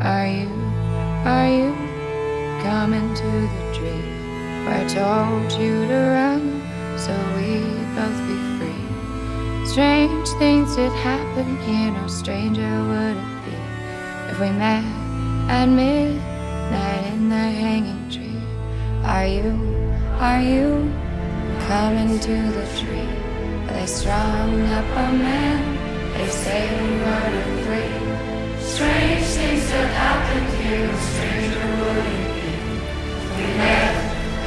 Are you coming to the tree where I told you to run so we'd both be free? Strange things did happen here, no stranger would it be if we met at midnight in the hanging tree. Are you coming to the tree where they strung up a man, they say we murdered three? Strange things that happened here, no stranger would it be if we met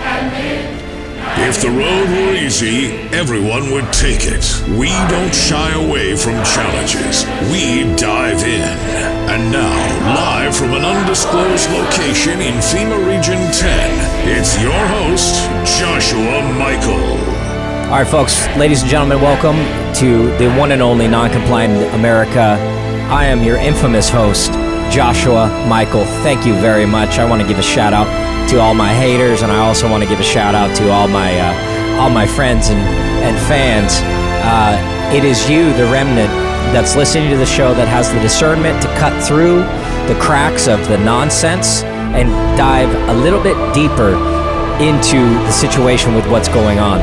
at midnight. If the road were easy, everyone would take it. We don't shy away from challenges. We dive in. And now, live from an undisclosed location in FEMA Region 10, it's your host, Joshua Michael. All right, folks, ladies and gentlemen, welcome to the one and only Non-Compliant America. I am your infamous host, Joshua Michael. Thank you very much. I want to give a shout out to all my haters, and I also want to give a shout out to all my friends and fans. It is you, the remnant, that's listening to the show that has the discernment to cut through the cracks of the nonsense and dive a little bit deeper into the situation with what's going on.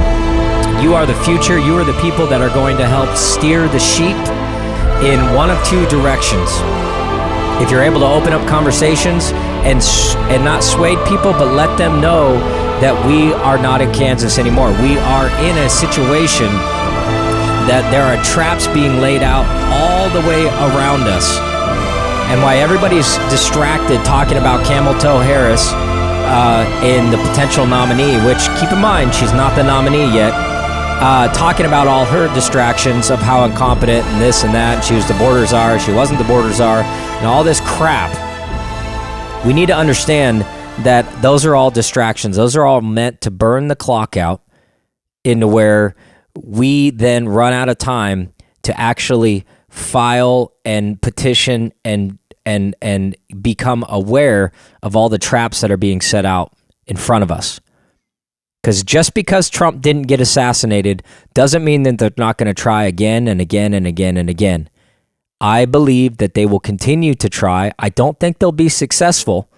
You are the future. You are the people that are going to help steer the sheep in one of two directions. If you're able to open up conversations and not sway people, but let them know that we are not in Kansas anymore. We are in a situation that there are traps being laid out all the way around us. And why everybody's distracted talking about Camel Toe Harris in the potential nominee, which keep in mind, she's not the nominee yet. Talking about all her distractions of how incompetent and this and that, and she was the border czar, she wasn't the border czar, and all this crap. We need to understand that those are all distractions. Those are all meant to burn the clock out into where we then run out of time to actually file and petition and become aware of all the traps that are being set out in front of us. Because just because Trump didn't get assassinated doesn't mean that they're not going to try again and again and again and again. I believe that they will continue to try. I don't think they'll be successful.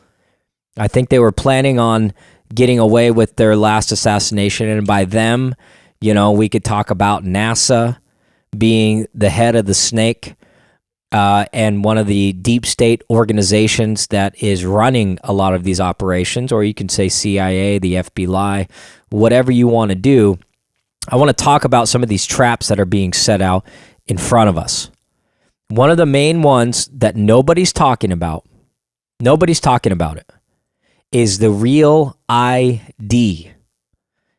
I think they were planning on getting away with their last assassination. And by them, you know, we could talk about NASA being the head of the snake and one of the deep state organizations that is running a lot of these operations, or you can say CIA, the FBI, whatever you want to do. I want to talk about some of these traps that are being set out in front of us. One of the main ones that nobody's talking about it, is the Real ID.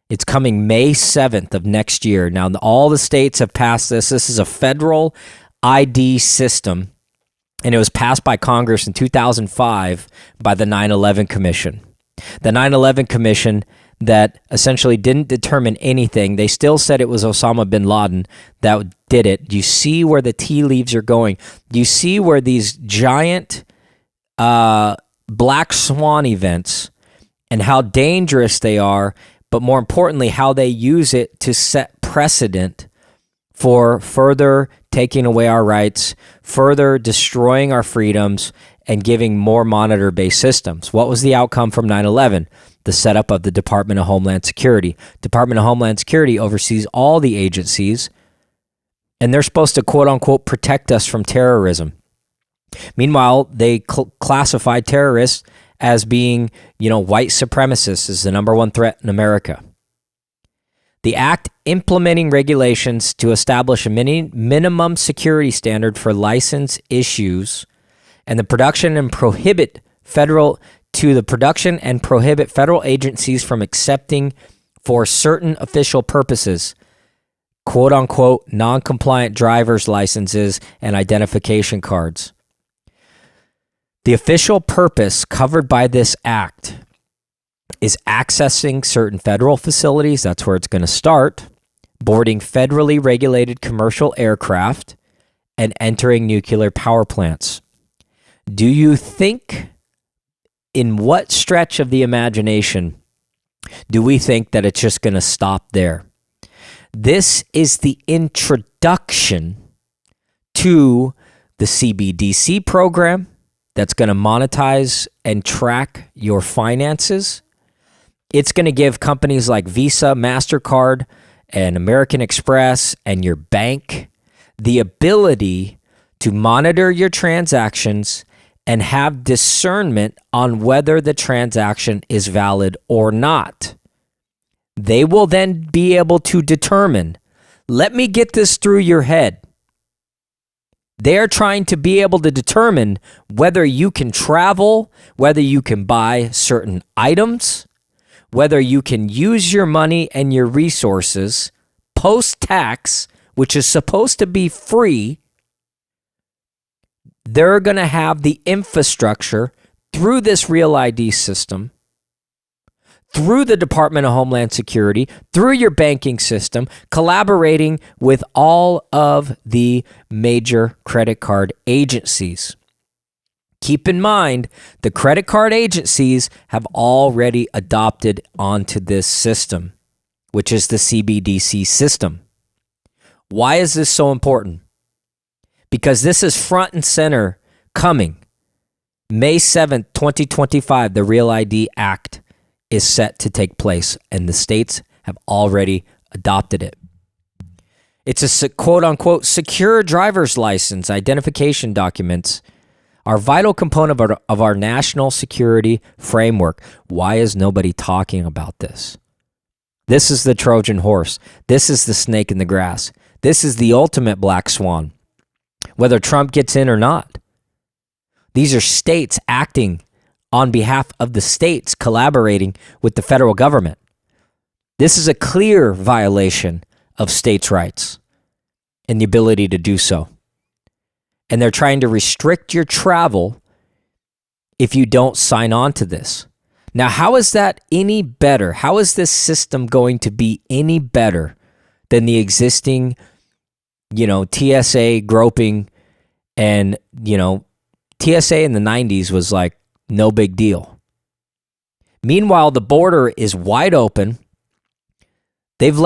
It's coming May 7th of next year. Now, all the states have passed this. This is a federal ID system, and it was passed by Congress in 2005 by the 9/11 Commission. The 9/11 Commission that essentially didn't determine anything. They still said it was Osama bin Laden that did it. Do you see where the tea leaves are going? Do you see where these giant black swan events and how dangerous they are, but more importantly, how they use it to set precedent for further taking away our rights, further destroying our freedoms, and giving more monitor-based systems. What was the outcome from 9/11? The setup of the Department of Homeland Security. Department of Homeland Security oversees all the agencies, and they're supposed to, quote-unquote, protect us from terrorism. Meanwhile, they classified terrorists as being, white supremacists as the number one threat in America. The act implementing regulations to establish a minimum security standard for license issues and the production and prohibit federal agencies from accepting for certain official purposes, quote unquote, non-compliant driver's licenses and identification cards. The official purpose covered by this act is accessing certain federal facilities, that's where it's going to start, boarding federally regulated commercial aircraft, and entering nuclear power plants. Do you think, in what stretch of the imagination do we think that it's just going to stop there? This is the introduction to the CBDC program that's going to monetize and track your finances. It's going to give companies like Visa, MasterCard, and American Express, and your bank the ability to monitor your transactions and have discernment on whether the transaction is valid or not. They will then be able to determine, let me get this through your head. They're trying to be able to determine whether you can travel, whether you can buy certain items, whether you can use your money and your resources post-tax, which is supposed to be free. They're going to have the infrastructure through this Real ID system, through the Department of Homeland Security, through your banking system, collaborating with all of the major credit card agencies. Keep in mind, the credit card agencies have already adopted onto this system, which is the CBDC system. Why is this so important? Because this is front and center coming. May 7th, 2025, the Real ID Act is set to take place, and the states have already adopted it. It's a quote-unquote secure driver's license. Identification documents are a vital component of our national security framework. Why is nobody talking about this? This is the Trojan horse. This is the snake in the grass. This is the ultimate black swan, whether Trump gets in or not. These are states acting on behalf of the states, collaborating with the federal government. This is a clear violation of states' rights and the ability to do so. And they're trying to restrict your travel if you don't sign on to this. Now, how is that any better? How is this system going to be any better than the existing, TSA groping? And, TSA in the 90s was like no big deal. Meanwhile, the border is wide open. They've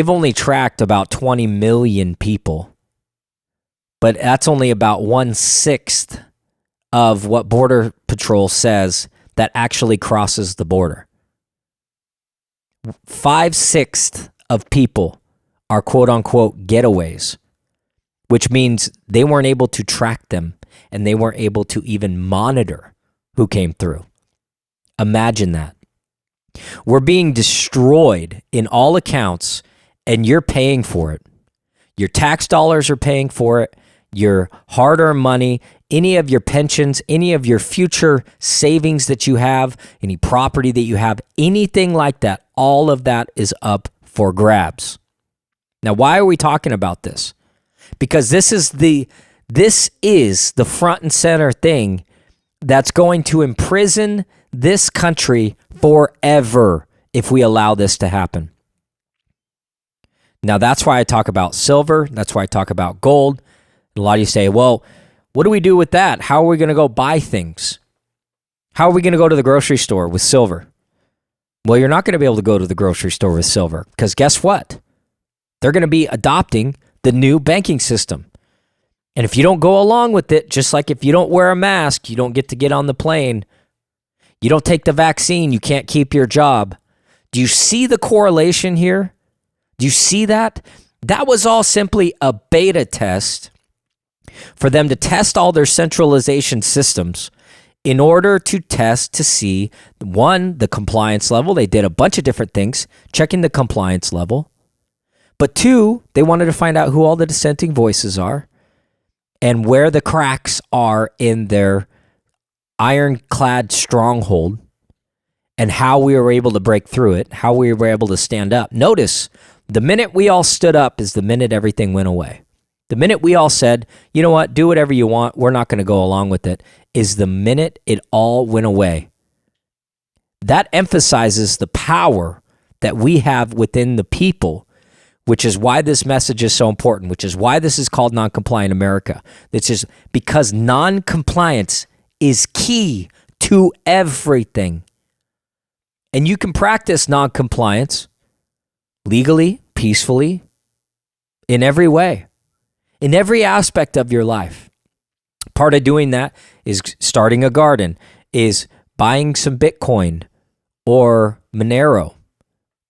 only tracked about 20 million people, but that's only about 1/6 of what Border Patrol says that actually crosses the border. 5/6 of people are quote unquote getaways, which means they weren't able to track them and they weren't able to even monitor who came through. Imagine that. We're being destroyed in all accounts, and you're paying for it. Your tax dollars are paying for it. Your hard-earned money, any of your pensions, any of your future savings that you have, any property that you have, anything like that, all of that is up for grabs. Now, why are we talking about this? Because this is the front and center thing that's going to imprison this country forever if we allow this to happen. Now, that's why I talk about silver. That's why I talk about gold. A lot of you say, well, what do we do with that? How are we going to go buy things? How are we going to go to the grocery store with silver? Well, you're not going to be able to go to the grocery store with silver because guess what? They're going to be adopting the new banking system. And if you don't go along with it, just like if you don't wear a mask, you don't get on the plane. You don't take the vaccine, you can't keep your job. Do you see the correlation here? Do you see that? That was all simply a beta test for them to test all their centralization systems in order to test to see, one, the compliance level. They did a bunch of different things, checking the compliance level. But two, they wanted to find out who all the dissenting voices are and where the cracks are in their ironclad stronghold and how we were able to break through it, how we were able to stand up. Notice, the minute we all stood up is the minute everything went away. The minute we all said, you know what, do whatever you want, we're not going to go along with it, is the minute it all went away. That emphasizes the power that we have within the people, which is why this message is so important, which is why this is called Non-Compliant America. This is because non-compliance is key to everything. And you can practice non-compliance legally, peacefully, in every way, in every aspect of your life. Part of doing that is starting a garden, is buying some Bitcoin or Monero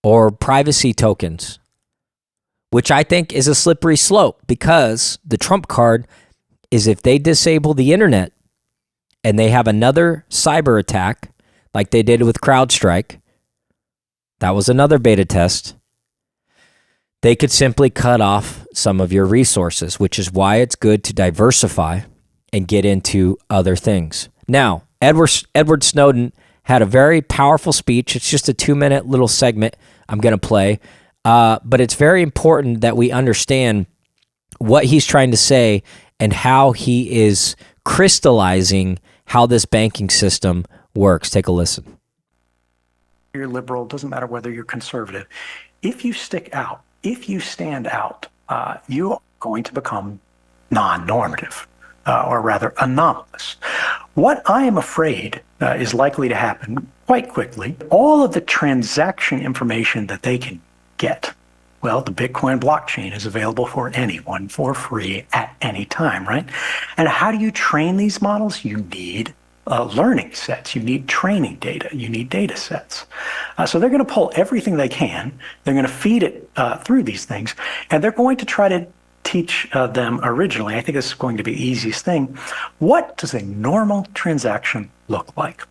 or privacy tokens, which I think is a slippery slope, because the trump card is if they disable the internet and they have another cyber attack like they did with CrowdStrike, that was another beta test, they could simply cut off some of your resources, which is why it's good to diversify and get into other things. Now, Edward Snowden had a very powerful speech. It's just a 2-minute little segment I'm going to play, but it's very important that we understand what he's trying to say and how he is crystallizing how this banking system works. Take a listen. You're liberal, doesn't matter whether you're conservative. If you stick out, if you stand out, you are going to become non-normative, or rather anomalous. What I am afraid is likely to happen quite quickly, all of the transaction information that they can get, well, the Bitcoin blockchain is available for anyone for free at any time, right? And how do you train these models? You need learning sets, you need training data, you need data sets. So they're going to pull everything they can, they're going to feed it through these things, and they're going to try to teach them originally, I think this is going to be the easiest thing, what does a normal transaction look like?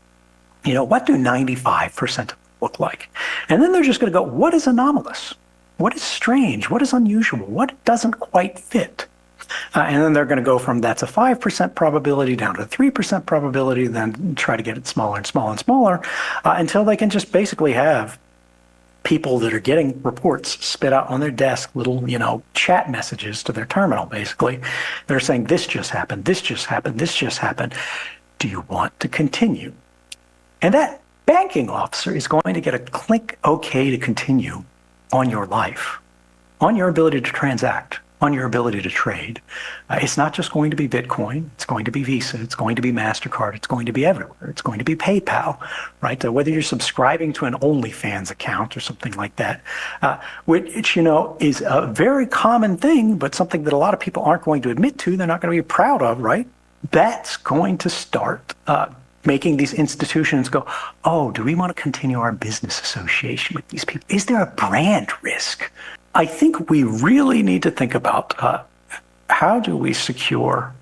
You know, what do 95% look like? And then they're just going to go, what is anomalous? What is strange? What is unusual? What doesn't quite fit? And then they're going to go from that's a 5% probability down to a 3% probability, then try to get it smaller and smaller and smaller until they can just basically have people that are getting reports spit out on their desk, little, chat messages to their terminal, basically. They're saying, this just happened, this just happened, this just happened. Do you want to continue? And that banking officer is going to get a click OK to continue on your life, on your ability to transact, on your ability to trade. It's not just going to be Bitcoin. It's going to be Visa. It's going to be MasterCard. It's going to be everywhere. It's going to be PayPal, right? Whether you're subscribing to an OnlyFans account or something like that, which, is a very common thing, but something that a lot of people aren't going to admit to. They're not going to be proud of, right? That's going to start making these institutions go, oh, do we want to continue our business association with these people? Is there a brand risk? I think we really need to think about how do we secure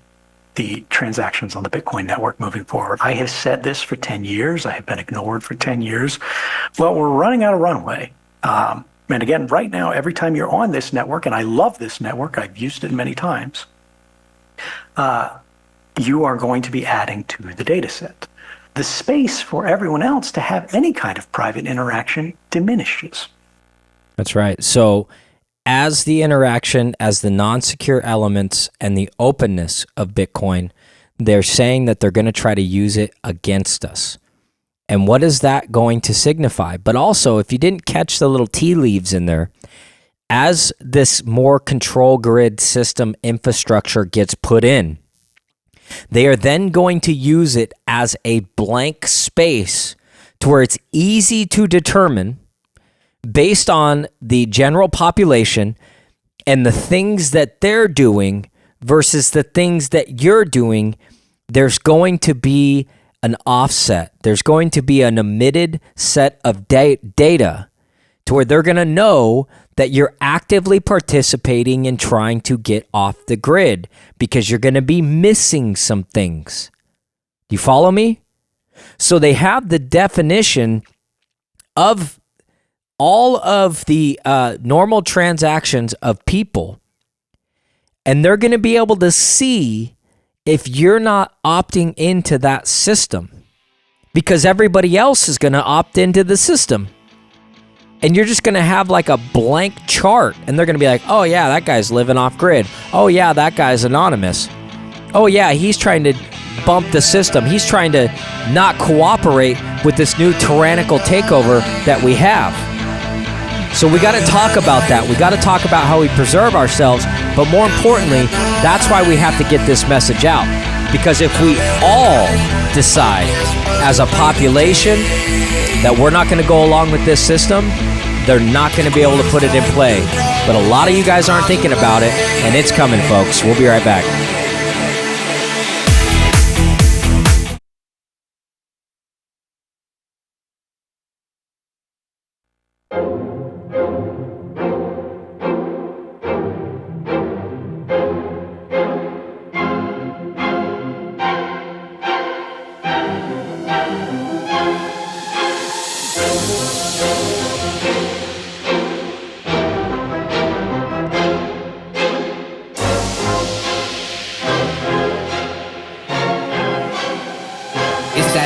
the transactions on the Bitcoin network moving forward. I have said this for 10 years. I have been ignored for 10 years. Well, we're running out of runway. And again, right now, every time you're on this network, and I love this network, I've used it many times, you are going to be adding to the data set. The space for everyone else to have any kind of private interaction diminishes. That's right. So as the interaction, as the non-secure elements and the openness of Bitcoin, they're saying that they're going to try to use it against us. And what is that going to signify? But also, if you didn't catch the little tea leaves in there, as this more control grid system infrastructure gets put in, they are then going to use it as a blank space to where it's easy to determine, based on the general population and the things that they're doing versus the things that you're doing, there's going to be an offset. There's going to be an omitted set of data to where they're going to know that you're actively participating in trying to get off the grid because you're going to be missing some things. Do you follow me? So they have the definition of all of the normal transactions of people, and they're going to be able to see if you're not opting into that system because everybody else is going to opt into the system. And you're just going to have like a blank chart, and they're going to be like, oh yeah, that guy's living off grid. Oh yeah, that guy's anonymous. Oh yeah, he's trying to bump the system. He's trying to not cooperate with this new tyrannical takeover that we have. So we got to talk about that. We got to talk about how we preserve ourselves. But more importantly, that's why we have to get this message out. Because if we all decide as a population that we're not going to go along with this system, they're not going to be able to put it in play. But a lot of you guys aren't thinking about it, and it's coming, folks. We'll be right back.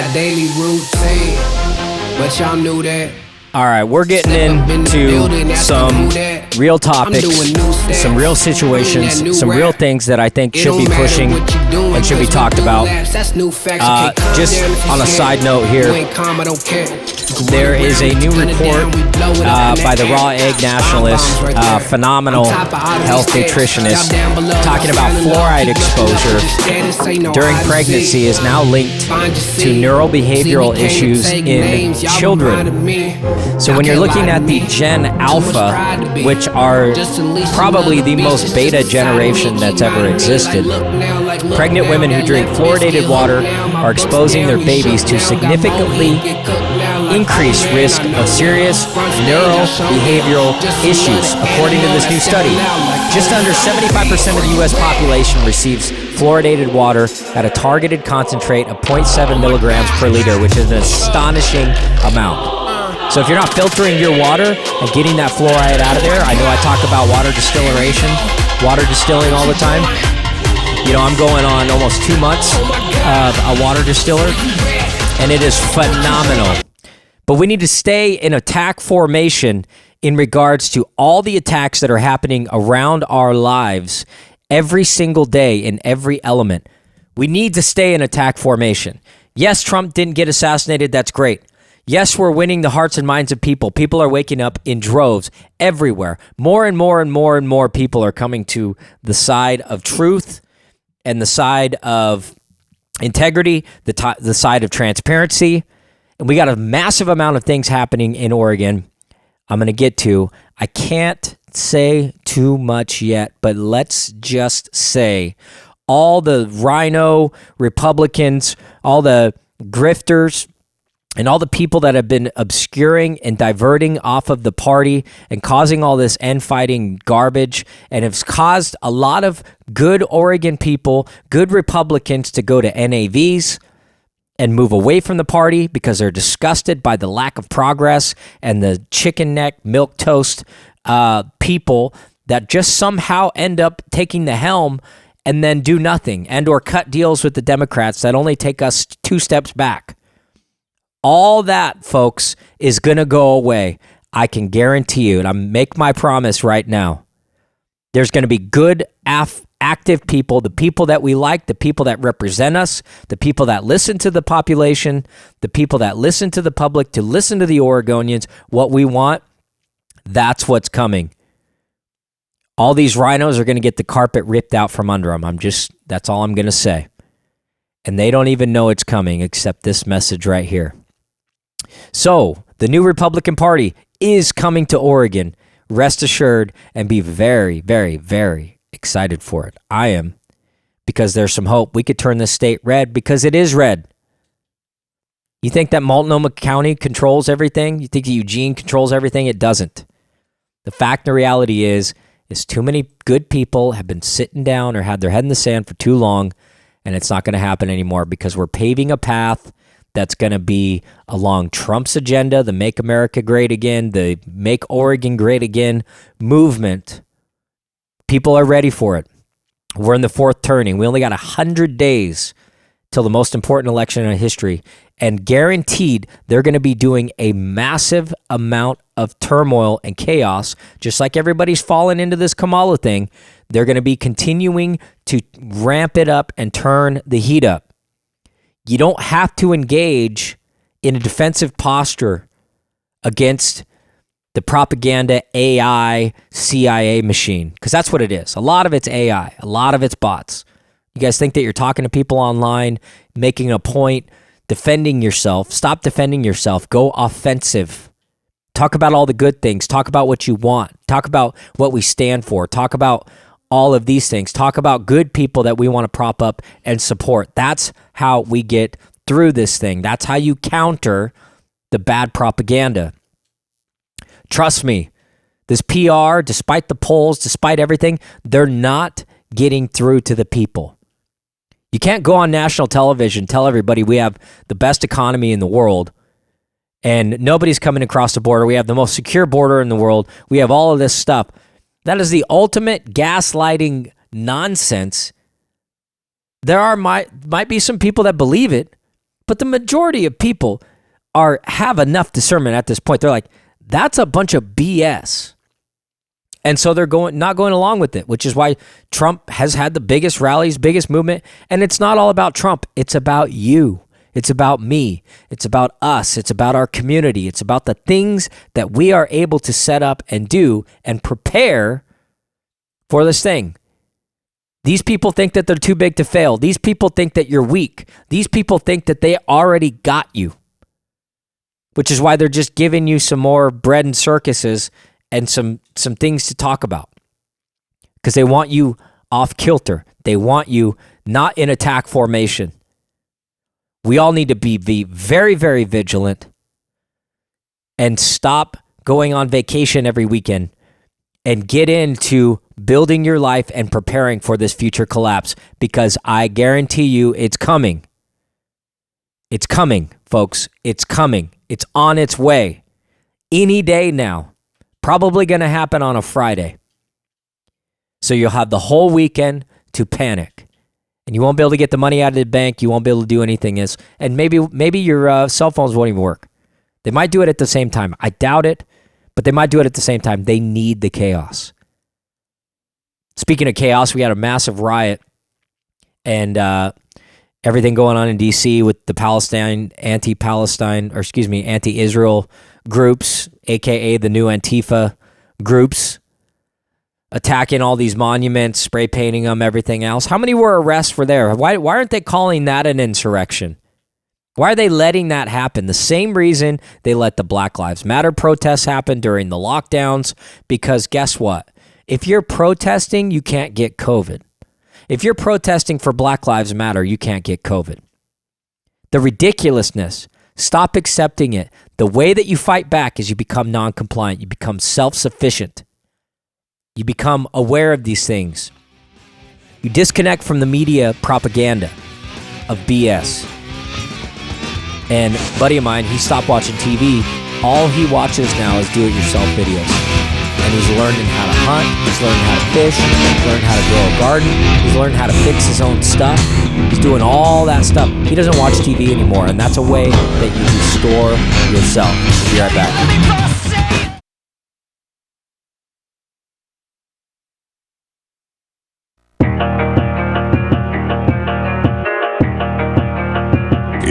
my daily routine. But y'all knew that. All right, we're getting into some real topics, some real situations, some real things that I think should be pushing and should be talked about. Just on a side note here, there is a new report by the Raw Egg Nationalist, phenomenal health nutritionist, talking about fluoride exposure during pregnancy is now linked to neurobehavioral issues in children. So when you're looking at the Gen Alpha, which are probably the most beta generation that's ever existed, pregnant women who drink fluoridated water are exposing their babies to significantly increased risk of serious neurobehavioral issues, according to this new study. Just under 75% of the U.S. population receives fluoridated water at a targeted concentrate of 0.7 milligrams per liter, which is an astonishing amount. So if you're not filtering your water and getting that fluoride out of there, I know I talk about water distilling all the time. You know, I'm going on almost 2 months of a water distiller, and it is phenomenal. But we need to stay in attack formation in regards to all the attacks that are happening around our lives every single day in every element. We need to stay in attack formation. Yes, Trump didn't get assassinated. That's great. Yes, we're winning the hearts and minds of people. People are waking up in droves everywhere. More and more and more and more people are coming to the side of truth and the side of integrity, the side of transparency. And we got a massive amount of things happening in Oregon I'm going to get to. I can't say too much yet, but let's just say all the rhino Republicans, all the grifters, and all the people that have been obscuring and diverting off of the party and causing all this end-fighting garbage and have caused a lot of good Oregon people, good Republicans to go to NAVs and move away from the party because they're disgusted by the lack of progress and the chicken neck, milquetoast people that just somehow end up taking the helm and then do nothing and or cut deals with the Democrats that only take us 2 steps back. All that, folks, is going to go away. I can guarantee you, and I make my promise right now. There's going to be good, active people, the people that we like, the people that represent us, the people that listen to the population, the people that listen to the public, to listen to the Oregonians, what we want. That's what's coming. All these rhinos are going to get the carpet ripped out from under them. That's all I'm going to say. And they don't even know it's coming except this message right here. So, the new Republican Party is coming to Oregon. Rest assured and be very, very, very excited for it. I am, because there's some hope. We could turn this state red because it is red. You think that Multnomah County controls everything? You think that Eugene controls everything? It doesn't. The fact and the reality is too many good people have been sitting down or had their head in the sand for too long, and it's not going to happen anymore because we're paving a path that's going to be along Trump's agenda, the Make America Great Again, the Make Oregon Great Again movement. People are ready for it. We're in the 4th turning. We only got 100 days till the most important election in history, and guaranteed they're going to be doing a massive amount of turmoil and chaos, just like everybody's fallen into this Kamala thing. They're going to be continuing to ramp it up and turn the heat up. You don't have to engage in a defensive posture against the propaganda AI CIA machine, because that's what it is. A lot of it's AI, a lot of it's bots. You guys think that you're talking to people online, making a point, defending yourself. Stop defending yourself. Go offensive. Talk about all the good things. Talk about what you want. Talk about what we stand for. Talk about all of these things. Talk about good people that we want to prop up and support. That's how we get through this thing. That's how you counter the bad propaganda. Trust me, this PR, despite the polls, despite everything, they're not getting through to the people. You can't go on national television, tell everybody we have the best economy in the world, and nobody's coming across the border. We have the most secure border in the world. We have all of this stuff. That is the ultimate gaslighting nonsense. There might be some people that believe it, But the majority of people have enough discernment at this point. They're like, that's a bunch of BS. And so they're not going along with it, which is why Trump has had the biggest rallies, biggest movement. And it's not all about Trump. It's about you. It's about me. It's about us. It's about our community. It's about the things that we are able to set up and do and prepare for this thing. These people think that they're too big to fail. These people think that you're weak. These people think that they already got you, which is why they're just giving you some more bread and circuses and some things to talk about, because they want you off kilter. They want you not in attack formation. We all need to be very, very vigilant and stop going on vacation every weekend and get into building your life and preparing for this future collapse, because I guarantee you it's coming. It's coming, folks. It's coming. It's on its way. Any day now. Probably going to happen on a Friday. So you'll have the whole weekend to panic. And you won't be able to get the money out of the bank. You won't be able to do anything else. And maybe your cell phones won't even work. They might do it at the same time. I doubt it, but they might do it at the same time. They need the chaos. Speaking of chaos, we had a massive riot and everything going on in D.C. with the anti-Israel groups, aka the new Antifa groups, attacking all these monuments, spray painting them, everything else. How many arrests were there? Why aren't they calling that an insurrection? Why are they letting that happen? The same reason they let the Black Lives Matter protests happen during the lockdowns, because guess what? If you're protesting, you can't get COVID. If you're protesting for Black Lives Matter, you can't get COVID. The ridiculousness, stop accepting it. The way that you fight back is you become non-compliant. You become self-sufficient. You become aware of these things. You disconnect from the media propaganda of BS. And a buddy of mine, he stopped watching TV. All he watches now is do-it-yourself videos. And he's learning how to hunt, he's learning how to fish, he's learning how to grow a garden, he's learning how to fix his own stuff. He's doing all that stuff. He doesn't watch TV anymore, and that's a way that you restore yourself. Be right back.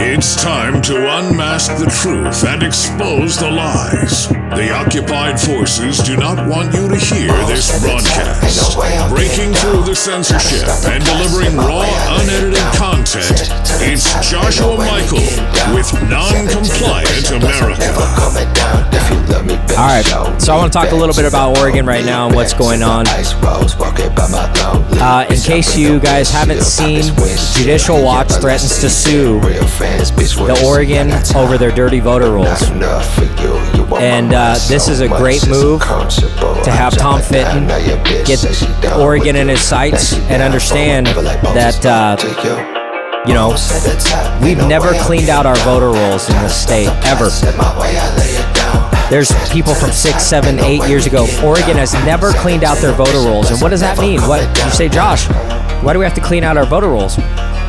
It's time to unmask the truth and expose the lies. The occupied forces do not want you to hear this broadcast. Breaking through the censorship and delivering raw, unedited content, it's Joshua Michael with Non-Compliant America. All right, so I want to talk a little bit about Oregon right now and what's going on. In case you guys haven't seen, Judicial Watch threatens to sue the Oregon over their dirty voter rolls. And this is a great move to have Tom Fitton get Oregon in his sights and understand that, we've never cleaned out our voter rolls in this state, ever. There's people from 6, 7, 8 years ago. Oregon has never cleaned out their voter rolls. And what does that mean? What you say, Josh, why do we have to clean out our voter rolls?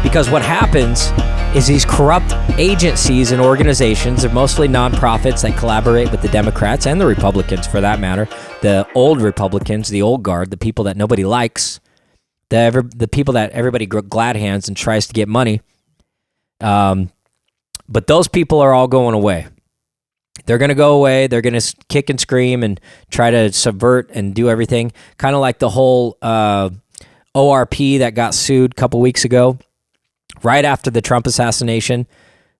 Because what happens is these corrupt agencies and organizations are mostly nonprofits that collaborate with the Democrats and the Republicans, for that matter. The old Republicans, the old guard, the people that nobody likes, the people that everybody glad hands and tries to get money. But those people are all going away. They're going to go away. They're going to kick and scream and try to subvert and do everything. Kind of like the whole ORP that got sued a couple weeks ago. Right after the Trump assassination,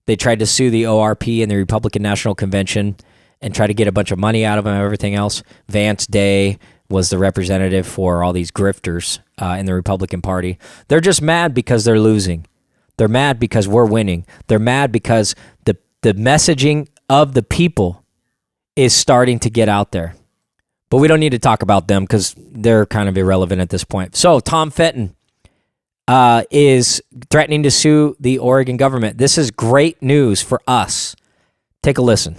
they tried to sue the ORP and the Republican National Convention and try to get a bunch of money out of them and everything else. Vance Day was the representative for all these grifters in the Republican Party. They're just mad because they're losing. They're mad because we're winning. They're mad because the messaging of the people is starting to get out there. But we don't need to talk about them because they're kind of irrelevant at this point. So Tom Fitton is threatening to sue the Oregon government. This is great news for us. Take a listen.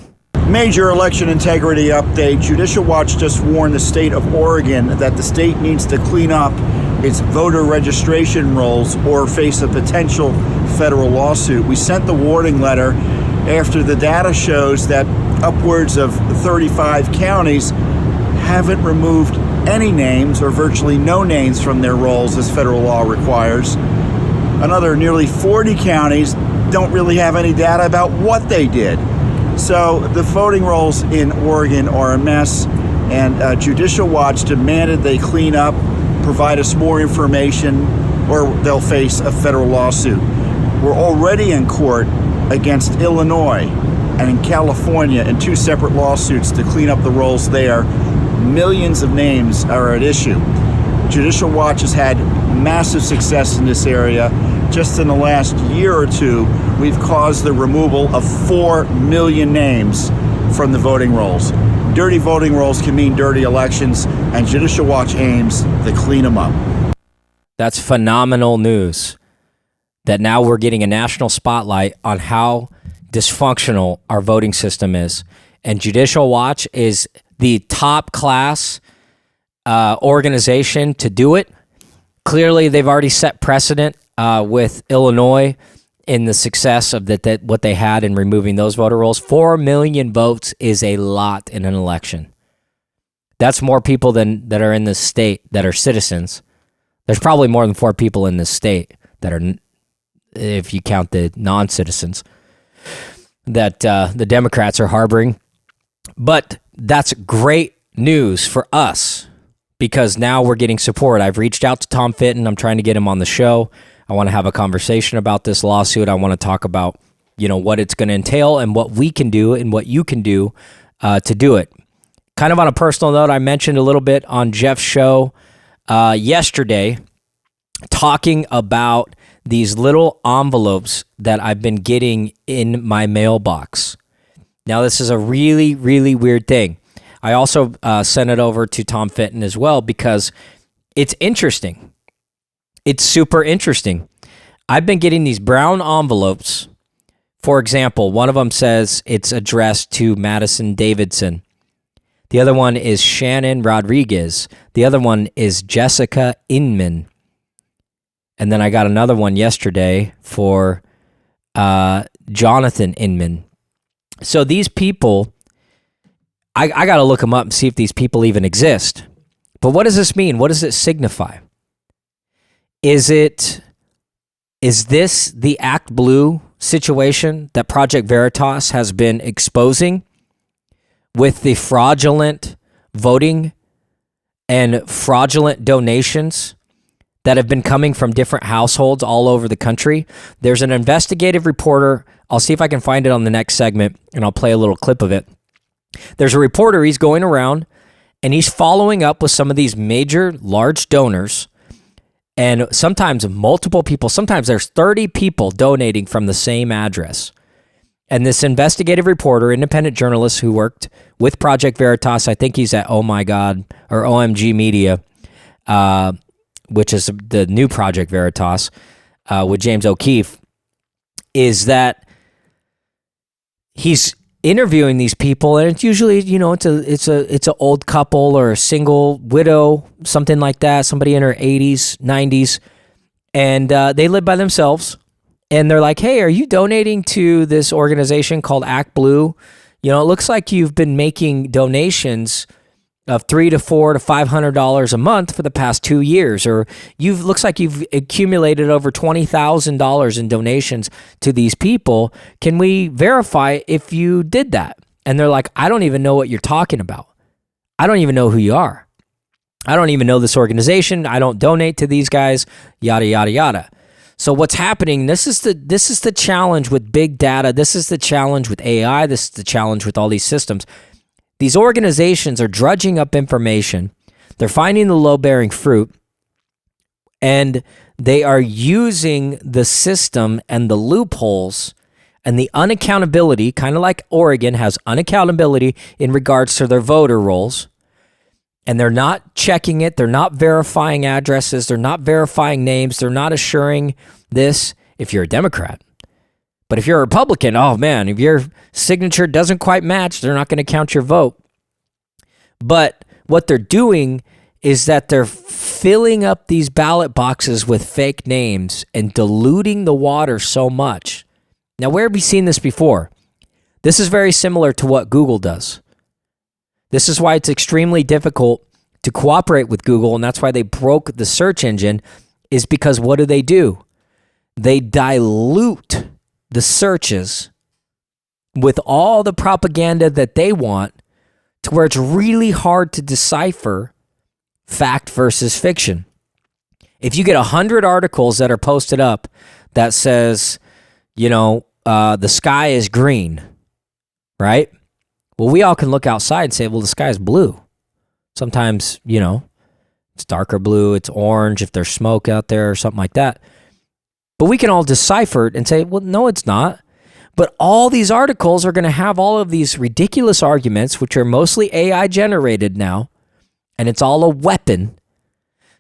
Major election integrity update. Judicial Watch just warned the state of Oregon that the state needs to clean up its voter registration rolls or face a potential federal lawsuit. We sent the warning letter after the data shows that upwards of 35 counties haven't removed any names or virtually no names from their rolls as federal law requires. Another nearly 40 counties don't really have any data about what they did. So the voting rolls in Oregon are a mess, and Judicial Watch demanded they clean up, provide us more information, or they'll face a federal lawsuit. We're already in court against Illinois and in California in 2 separate lawsuits to clean up the rolls there. Millions of names are at issue. Judicial Watch has had massive success in this area. Just in the last year or two, we've caused the removal of 4 million names from the voting rolls. Dirty voting rolls can mean dirty elections, and Judicial Watch aims to clean them up. That's phenomenal news. That now we're getting a national spotlight on how dysfunctional our voting system is. And Judicial Watch is the top class organization to do it. Clearly, they've already set precedent with Illinois in the success of that what they had in removing those voter rolls. 4 million votes is a lot in an election. That's more people that are in this state that are citizens. There's probably more than 4 people in this state that are, if you count the non-citizens, that the Democrats are harboring. But that's great news for us because now we're getting support. I've reached out to Tom Fitton. I'm trying to get him on the show. I want to have a conversation about this lawsuit. I want to talk about, what it's going to entail and what we can do and what you can do to do it. Kind of on a personal note, I mentioned a little bit on Jeff's show yesterday talking about these little envelopes that I've been getting in my mailbox. Now, this is a really, really weird thing. I also sent it over to Tom Fitton as well because it's interesting. It's super interesting. I've been getting these brown envelopes. For example, one of them says it's addressed to Madison Davidson. The other one is Shannon Rodriguez. The other one is Jessica Inman. And then I got another one yesterday for Jonathan Inman. So these people, I got to look them up and see if these people even exist. But what does this mean? What does it signify? Is this the Act Blue situation that Project Veritas has been exposing with the fraudulent voting and fraudulent donations that have been coming from different households all over the country? There's an investigative reporter. I'll see if I can find it on the next segment, and I'll play a little clip of it. There's a reporter. He's going around, and he's following up with some of these major, large donors, and sometimes multiple people. Sometimes there's 30 people donating from the same address. And this investigative reporter, independent journalist who worked with Project Veritas, I think he's at Oh My God or OMG Media, which is the new Project Veritas with James O'Keefe, is that he's interviewing these people, and it's usually, it's a old couple or a single widow, something like that, somebody in her 80s, 90s, and they live by themselves. And they're like, hey, are you donating to this organization called Act Blue? It looks like you've been making donations of $300 to $400 to $500 a month for the past 2 years, or looks like you've accumulated over $20,000 in donations to these people. Can we verify if you did that? And they're like, I don't even know what you're talking about. I don't even know who you are. I don't even know this organization. I don't donate to these guys, yada, yada, yada. So what's happening, this is the challenge with big data. This is the challenge with AI. This is the challenge with all these systems. These organizations are drudging up information. They're finding the low-bearing fruit, and they are using the system and the loopholes and the unaccountability, kind of like Oregon has unaccountability in regards to their voter rolls, and they're not checking it. They're not verifying addresses. They're not verifying names. They're not assuring this if you're a Democrat. But if you're a Republican, oh man, if your signature doesn't quite match, they're not going to count your vote. But what they're doing is that they're filling up these ballot boxes with fake names and diluting the water so much. Now, where have we seen this before? This is very similar to what Google does. This is why it's extremely difficult to cooperate with Google, and that's why they broke the search engine, is because what do? They dilute the searches with all the propaganda that they want to where it's really hard to decipher fact versus fiction. If you get 100 articles that are posted up that says, the sky is green, right? Well, we all can look outside and say, well, the sky is blue. Sometimes, it's darker blue, it's orange if there's smoke out there or something like that. But we can all decipher it and say, well, no, it's not. But all these articles are going to have all of these ridiculous arguments, which are mostly AI generated now, and it's all a weapon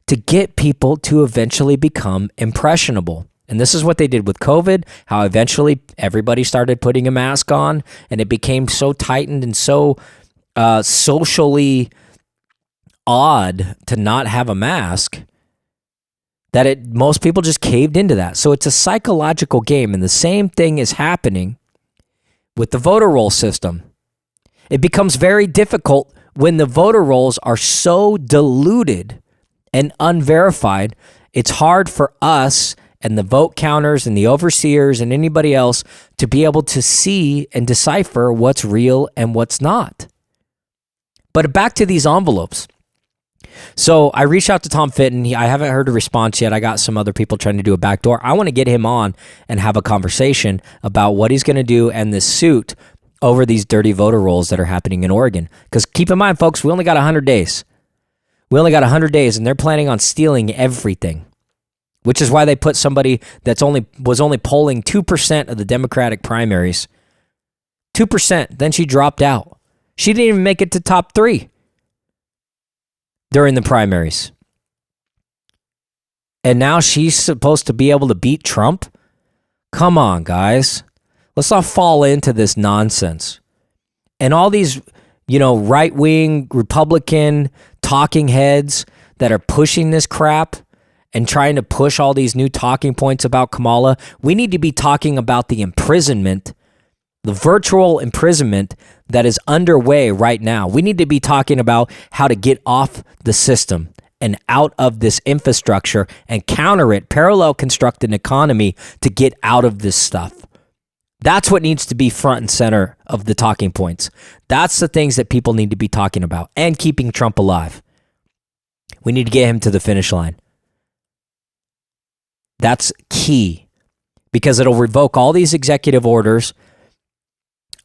to get people to eventually become impressionable. And this is what they did with COVID, how eventually everybody started putting a mask on, and it became so tightened and so socially odd to not have a mask that most people just caved into that. So it's a psychological game, and the same thing is happening with the voter roll system. It becomes very difficult when the voter rolls are so diluted and unverified. It's hard for us and the vote counters and the overseers and anybody else to be able to see and decipher what's real and what's not. But back to these envelopes. So I reached out to Tom Fitton. I haven't heard a response yet. I got some other people trying to do a backdoor. I want to get him on and have a conversation about what he's going to do and this suit over these dirty voter rolls that are happening in Oregon. Because keep in mind, folks, we only got 100 days. We only got 100 days, and they're planning on stealing everything, which is why they put somebody that's was only polling 2% of the Democratic primaries. 2%. Then she dropped out. She didn't even make it to top 3 during the primaries. And now she's supposed to be able to beat Trump? Come on, guys. Let's not fall into this nonsense. And all these, right-wing Republican talking heads that are pushing this crap and trying to push all these new talking points about Kamala, we need to be talking about the imprisonment, the virtual imprisonment that is underway right now. We need to be talking about how to get off the system and out of this infrastructure and counter it, parallel construct an economy to get out of this stuff. That's what needs to be front and center of the talking points. That's the things that people need to be talking about, and keeping Trump alive. We need to get him to the finish line. That's key, because it'll revoke all these executive orders.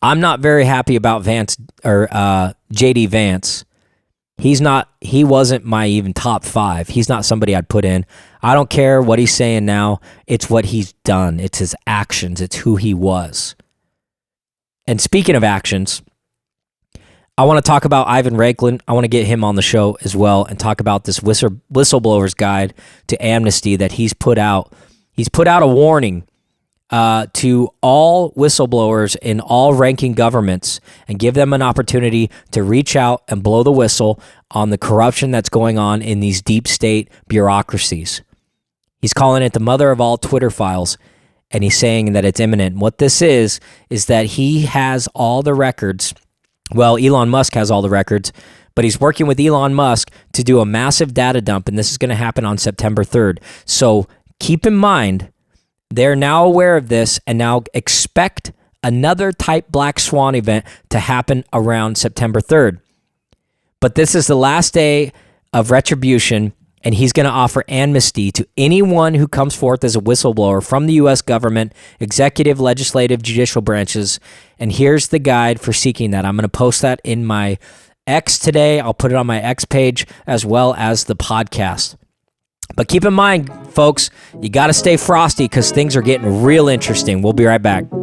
I'm not very happy about Vance or JD Vance. He wasn't my even top 5. He's not somebody I'd put in. I don't care what he's saying now. It's what he's done. It's his actions. It's who he was. And speaking of actions, I want to talk about Ivan Raiklin. I want to get him on the show as well and talk about this whistleblower's guide to amnesty that he's put out. He's put out a warning to all whistleblowers in all ranking governments and give them an opportunity to reach out and blow the whistle on the corruption that's going on in these deep state bureaucracies. He's calling it the mother of all Twitter files, and he's saying that it's imminent. What this is that he has all the records. Well, Elon Musk has all the records, but he's working with Elon Musk to do a massive data dump, and this is going to happen on September 3rd. So keep in mind, they're now aware of this and now expect another type black swan event to happen around September 3rd. But this is the last day of retribution, and he's going to offer amnesty to anyone who comes forth as a whistleblower from the U.S. government, executive, legislative, judicial branches. And here's the guide for seeking that. I'm going to post that in my X today. I'll put it on my X page as well as the podcast. But keep in mind, folks, you got to stay frosty because things are getting real interesting. We'll be right back. Me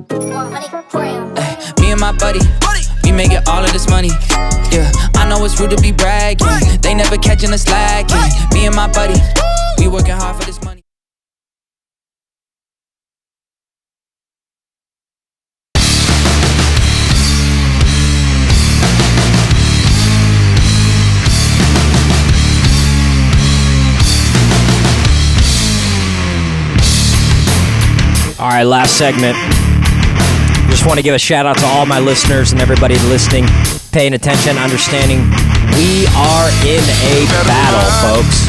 and my buddy, we making all of this money. Yeah, I know it's rude to be bragging. They never catching us lacking. Me and my buddy, we working hard for this money. right, last segment. Just want to give a shout out to all my listeners and everybody listening, paying attention, understanding. We are in a battle, folks.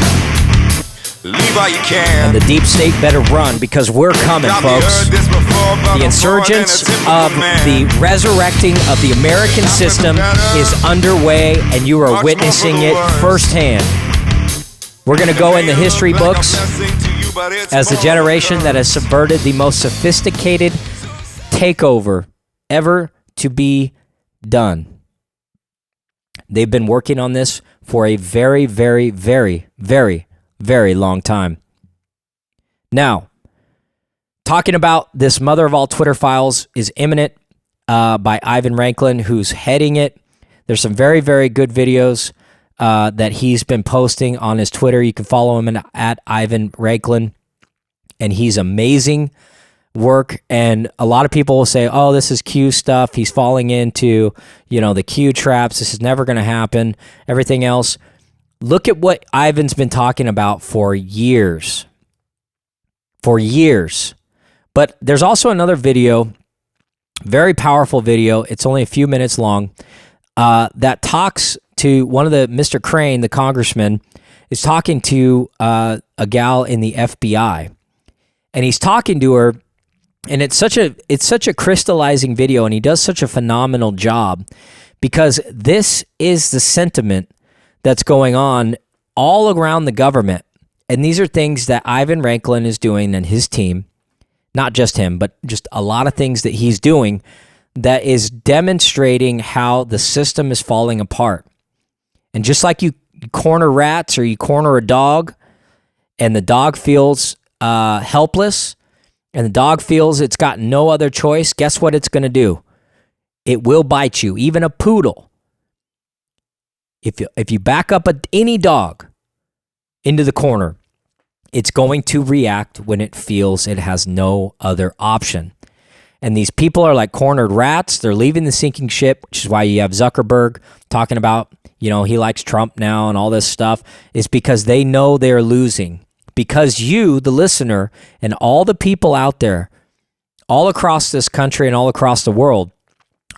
Leave all you can. And the deep state better run because we're coming, folks. The insurgence of the resurrecting of the American system is underway, and you are witnessing it firsthand. We're going to go in the history books as the generation that has subverted the most sophisticated takeover ever to be done. They've been working on this for a very, very, very, very, very long time. Now, talking about this mother of all Twitter files is imminent by Ivan Ranklin, who's heading it. There's some very, very good videos that he's been posting on his Twitter. You can follow him at Ivan Ranklin, and he's amazing work. And a lot of people will say, oh, this is Q stuff. He's falling into, the Q traps. This is never going to happen. Everything else. Look at what Ivan's been talking about for years. For years. But there's also another video, very powerful video. It's only a few minutes long, that talks to one of the Mr. Crane, the congressman, is talking to a gal in the FBI. And he's talking to her, and it's such a crystallizing video, and he does such a phenomenal job because this is the sentiment that's going on all around the government. And these are things that Ivan Ranklin is doing and his team, not just him, but just a lot of things that he's doing that is demonstrating how the system is falling apart. And just like you corner rats or you corner a dog and the dog feels helpless and the dog feels it's got no other choice, guess what it's going to do? It will bite you. Even a poodle. If you back up any dog into the corner, it's going to react when it feels it has no other option. And these people are like cornered rats. They're leaving the sinking ship, which is why you have Zuckerberg talking about, he likes Trump now and all this stuff, is because they know they're losing. Because you, the listener, and all the people out there, all across this country and all across the world,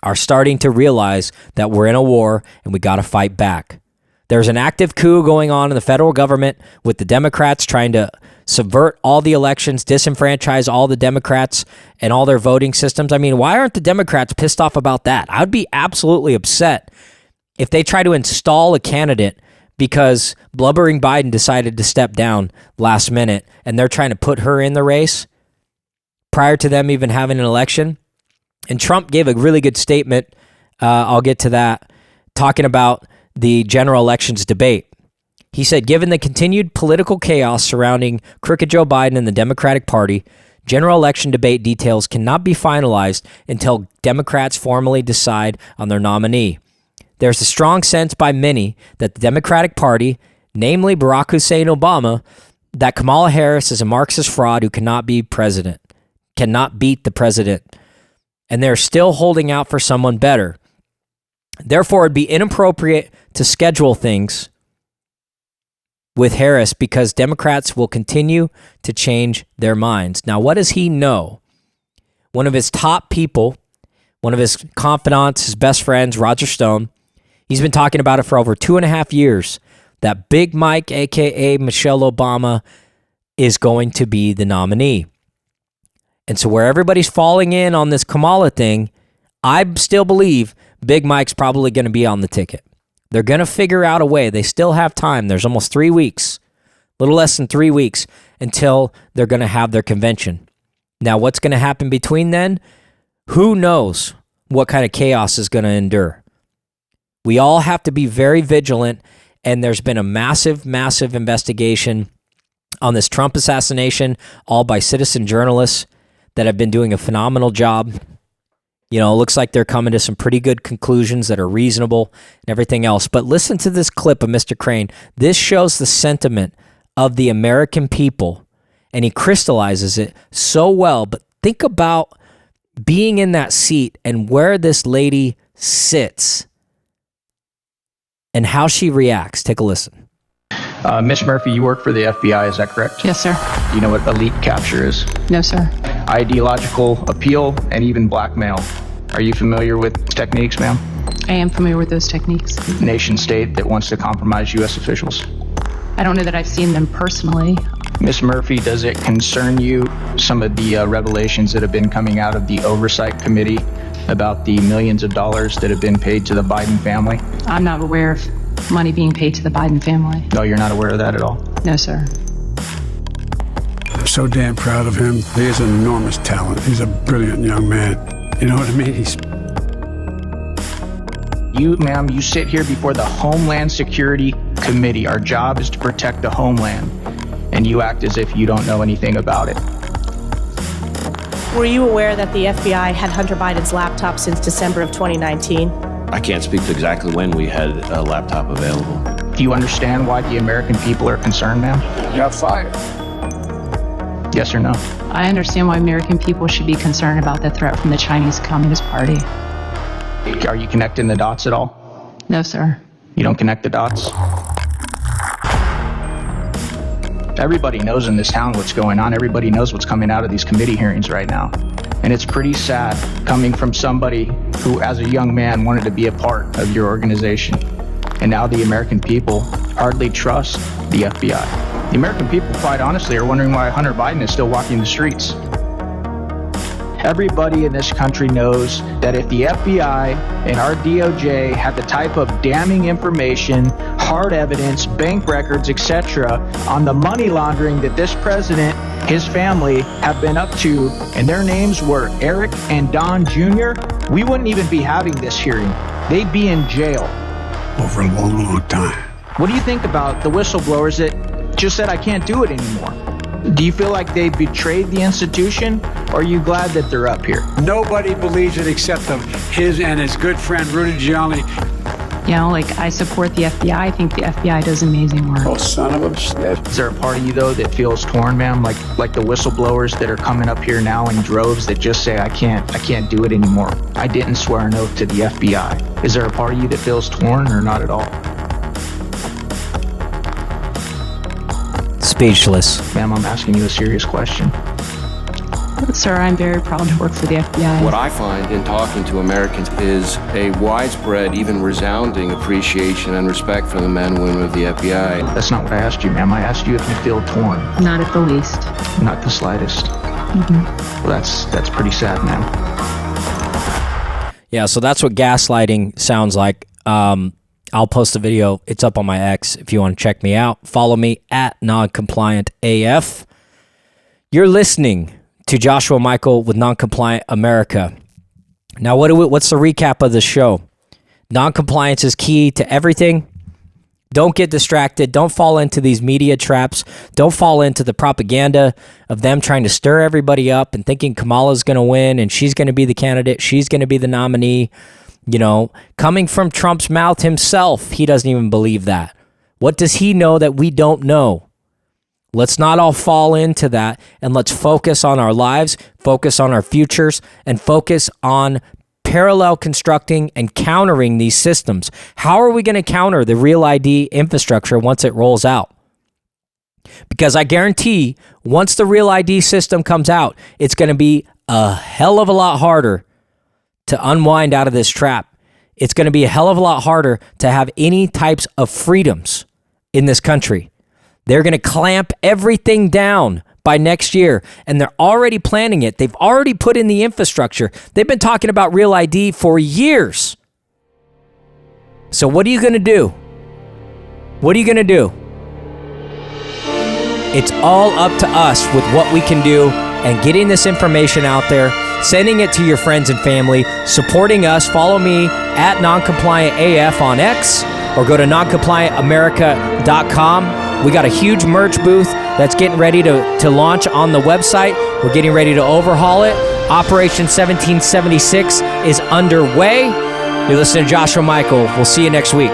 are starting to realize that we're in a war and we got to fight back. There's an active coup going on in the federal government with the Democrats trying to subvert all the elections, disenfranchise all the Democrats and all their voting systems. I mean, why aren't the Democrats pissed off about that? I'd be absolutely upset if they try to install a candidate because blubbering Biden decided to step down last minute and they're trying to put her in the race prior to them even having an election. And Trump gave a really good statement, I'll get to that, talking about the general elections debate. He said, given the continued political chaos surrounding crooked Joe Biden and the Democratic Party, general election debate details cannot be finalized until Democrats formally decide on their nominee. There's a strong sense by many that the Democratic Party, namely Barack Hussein Obama, that Kamala Harris is a Marxist fraud who cannot beat the president. And they're still holding out for someone better. Therefore, it'd be inappropriate to schedule things with Harris because Democrats will continue to change their minds. Now, what does he know? One of his top people, one of his confidants, his best friends, Roger Stone, he's been talking about it for over 2.5 years, that Big Mike, a.k.a. Michelle Obama, is going to be the nominee. And so where everybody's falling in on this Kamala thing, I still believe Big Mike's probably going to be on the ticket. They're going to figure out a way. They still have time. There's almost 3 weeks, a little less than 3 weeks until they're going to have their convention. Now, what's going to happen between then? Who knows what kind of chaos is going to endure? We all have to be very vigilant, and there's been a massive, massive investigation on this Trump assassination, all by citizen journalists that have been doing a phenomenal job. It looks like they're coming to some pretty good conclusions that are reasonable and everything else. But listen to this clip of Mr. Crane. This shows the sentiment of the American people, and he crystallizes it so well. But think about being in that seat and where this lady sits and how she reacts. Take a listen. Miss Murphy, you work for the FBI, is that correct? Yes, sir. Do you know what elite capture is? No, sir. Ideological appeal and even blackmail. Are you familiar with techniques, ma'am? I am familiar with those techniques. Nation state that wants to compromise U.S. officials. I don't know that I've seen them personally. Miss Murphy, does it concern you some of the revelations that have been coming out of the Oversight Committee about the millions of dollars that have been paid to the Biden family? I'm not aware of money being paid to the Biden family. No, you're not aware of that at all? No, sir. I'm so damn proud of him. He has an enormous talent. He's a brilliant young man. You know what I mean? You, ma'am, you sit here before the Homeland Security Committee. Our job is to protect the homeland, and you act as if you don't know anything about it. Were you aware that the FBI had Hunter Biden's laptop since December of 2019? I can't speak to exactly when we had a laptop available. Do you understand why the American people are concerned, ma'am? You got fired. Yes or no? I understand why American people should be concerned about the threat from the Chinese Communist Party. Are you connecting the dots at all? No, sir. You don't connect the dots? Everybody knows in this town what's going on. Everybody knows what's coming out of these committee hearings right now. And it's pretty sad coming from somebody who, as a young man, wanted to be a part of your organization. And now the American people hardly trust the FBI. The American people, quite honestly, are wondering why Hunter Biden is still walking the streets. Everybody in this country knows that if the FBI and our DOJ had the type of damning information, hard evidence, bank records, etc., on the money laundering that this president, his family, have been up to, and their names were Eric and Don Jr., we wouldn't even be having this hearing. They'd be in jail. Over a long, long time. What do you think about the whistleblowers that just said, I can't do it anymore? Do you feel like they betrayed the institution, or are you glad that they're up here? Nobody believes it except of his and his good friend Rudy Giuliani. You know, like, I support the FBI. I think the FBI does amazing work. Oh, son of a bitch. Is there a part of you, though, that feels torn, ma'am? Like the whistleblowers that are coming up here now in droves that just say, I can't do it anymore. I didn't swear an oath to the FBI. Is there a part of you that feels torn, or not at all? Speechless. Ma'am, I'm asking you a serious question. Sir, I'm very proud to work for the FBI. What I find in talking to Americans is a widespread, even resounding appreciation and respect for the men and women of the FBI. That's not what I asked you, ma'am. I asked you if you feel torn. Not at the least. Not the slightest. Well, that's pretty sad, ma'am. Yeah, so that's what gaslighting sounds like. I'll post a video. It's up on my X if you want to check me out. Follow me at NoncompliantAF. You're listening to Joshua Michael with Noncompliant America. Now, what's the recap of the show? Noncompliance is key to everything. Don't get distracted. Don't fall into these media traps. Don't fall into the propaganda of them trying to stir everybody up and thinking Kamala's going to win and she's going to be the candidate. She's going to be the nominee. You know, coming from Trump's mouth himself, he doesn't even believe that. What does he know that we don't know? Let's not all fall into that, and let's focus on our lives, focus on our futures, and focus on parallel constructing and countering these systems. How are we going to counter the Real ID infrastructure once it rolls out? Because I guarantee once the Real ID system comes out, it's going to be a hell of a lot harder to unwind out of this trap. It's going to be a hell of a lot harder to have any types of freedoms in this country. They're going to clamp everything down by next year, and they're already planning it. They've already put in the infrastructure. They've been talking about Real ID for years. So what are you going to do? What are you going to do? It's all up to us with what we can do and getting this information out there, sending it to your friends and family, supporting us. Follow me at NoncompliantAF on X, or go to noncompliantamerica.com. We got a huge merch booth that's getting ready to launch on the website. We're getting ready to overhaul it. Operation 1776 is underway. You're listening to Joshua Michael. We'll see you next week.